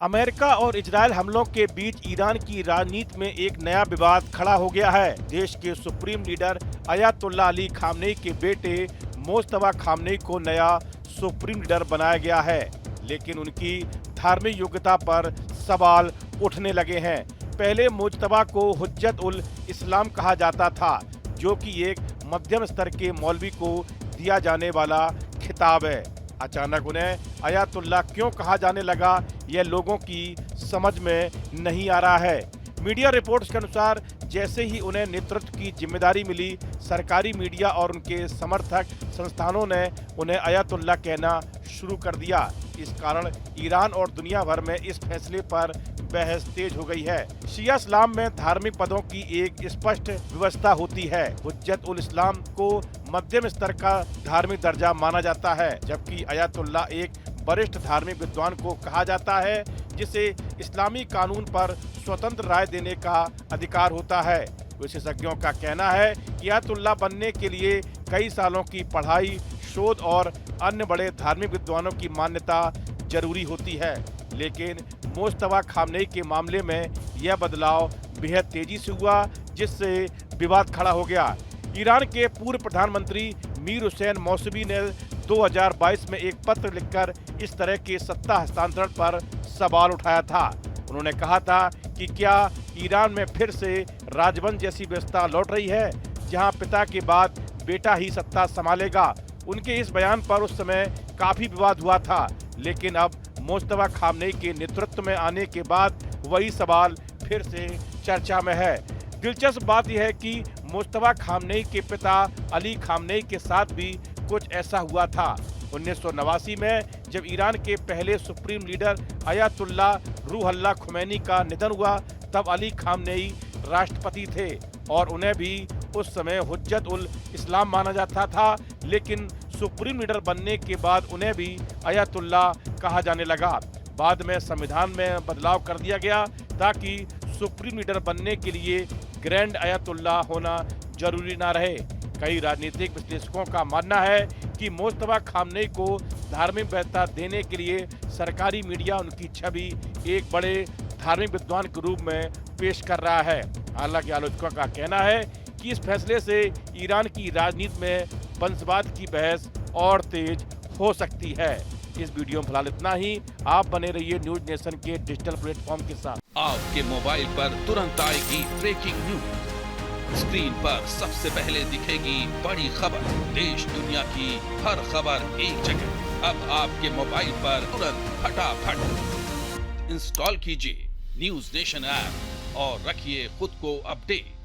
America और Israel हमलों के बीच ईरान की राजनीति में एक नया विवाद खड़ा हो गया है। देश के supreme leader Ayatollah Ali Khamenei के बेटे मोज्तबा खामनेई को नया सुप्रीम लीडर बनाया गया है, लेकिन उनकी धार्मिक योग्यता पर सवाल उठने लगे हैं। पहले मोज्तबा को हुज्जत उल इस्लाम कहा जाता था, जो कि एक मध्यम स्तर के मौलवी को दिया जाने वाला खिताब है। अचानक उन्हें अयातुल्ला क्यों कहा जाने लगा, यह लोगों की समझ में नहीं आ रहा है। मीडिया रिपोर्ट्स के अनुसार जैसे ही उन्हें नेतृत्व की जिम्मेदारी मिली, सरकारी मीडिया और उनके समर्थक संस्थानों ने उन्हें अयातुल्ला कहना शुरू कर दिया। इस कारण ईरान और दुनिया भर में इस फैसले पर बहस तेज हो गई है। शिया इस्लाम में धार्मिक पदों की एक स्पष्ट व्यवस्था होती है। हुज्जत उल इस्लाम को मध्यम स्तर का धार्मिक दर्जा माना जाता है, जबकि अयातुल्ला एक वरिष्ठ धार्मिक विद्वान को कहा जाता है, जिसे इस्लामी कानून पर स्वतंत्र राय देने का अधिकार होता है। विशेषज्ञों का कहना है कि अयातुल्ला बनने के लिए कई सालों की पढ़ाई, शोध और अन्य बड़े धार्मिक विद्वानों की मान्यता जरूरी होती है। लेकिन मोज्तबा खामनेई के मामले में यह बदलाव बेहद तेजी से हुआ, जिससे विवाद खड़ा हो गया। ईरान के पूर्व प्रधानमंत्री मीर हुसैन मौसवी ने 2022 में एक पत्र लिखकर इस तरह के सत्ता हस्तांतरण पर सवाल उठाया था। उन्होंने कहा था कि क्या ईरान में फिर से राजवंश जैसी व्यवस्था लौट रही है, जहां पिता के बाद बेटा ही सत्ता संभालेगा। उनके इस बयान पर उस समय काफी विवाद हुआ था, लेकिन अब मोज्तबा खामनेई के नेतृत्व में आने के बाद वही सवाल फिर से चर्चा में है। दिलचस्प बात यह है कि मोज्तबा खामनेई के पिता अली खामनेई के साथ भी कुछ ऐसा हुआ था। 1989 में जब ईरान के पहले supreme leader Ayatollah Ruhollah Khomeini का निधन हुआ, तब अली खामनेई राष्ट्रपति थे और उन्हें भी उस समय हुज्जत उल इस्लाम माना जाता था। लेकिन सुप्रीम लीडर बनने के बाद उन्हें भी अयातुल्ला कहा जाने लगा। बाद में संविधान में बदलाव कर दिया गया ताकि सुप्रीम लीडर बनने के लिए ग्रैंड अयातुल्ला होना जरूरी ना रहे। कई राजनीतिक विश्लेषकों का मानना है कि मोज्तबा खामनेई को धार्मिक वैधता देने के लिए सरकारी मीडिया उनकी छवि एक बड़े धार्मिक विद्वान के रूप में पेश कर रहा है। हालांकि आलोचकों का कहना है कि इस फैसले से ईरान की राजनीति में वंशवाद की बहस और तेज हो सकती है। इस वीडियो में फिलहाल इतना ही। आप बने रहिए न्यूज नेशन के डिजिटल प्लेटफॉर्म के साथ। आपके मोबाइल पर तुरंत आएगी ब्रेकिंग न्यूज। स्क्रीन पर सबसे पहले दिखेगी बड़ी खबर। देश दुनिया की हर खबर एक जगह। अब आपके मोबाइल पर तुरंत फटाफट इंस्टॉल कीजिए न्यूज नेशन ऐप और रखिए खुद को अपडेट।